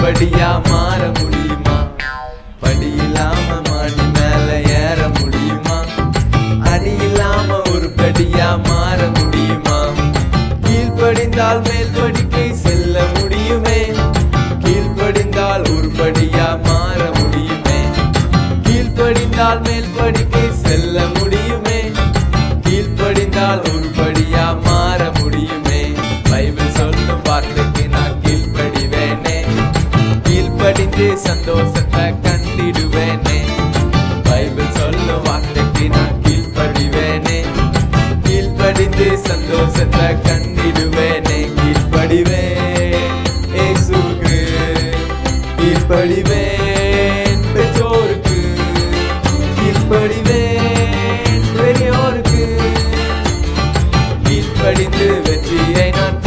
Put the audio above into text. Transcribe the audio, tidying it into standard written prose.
கீழ்படியா மாற முடியுமா? படி இல்லாம மாடி மேல ஏற முடியுமா? அடி இல்லாம ஒரு படியா மாற முடியுமா? கீழ்படிந்தால் மேல் படிக்கை செல்ல முடியுமே. கீழ்படிந்தால் ஒரு படியா மாற முடியுமே. கீழ்படிந்தால் மேல் படிக்கை செல்ல முடியுமே. கீழ்படிந்தால் ஒரு படியா மாற முடியுமே. பைபிள் சொல்லும் வார்த்தைக்கு நான் கீழ்படிவேனே. கீழ்படிந்து சந்தோஷத்தை கண்டிடுவேனே. பைபிள் சொல்லும் வார்த்தைக்கு நான் கீழ்படிவேனே. கீழ்படிந்து சந்தோஷத்தை கண்டிடுவேனே. கீழ்படிவேன் இயேசுவுக்கு, கீழ்படிவேன் பெற்றோருக்கு, கீழ்படிவேன் பெரியோருக்கு. கீழ்படிந்து வெற்றியை நான்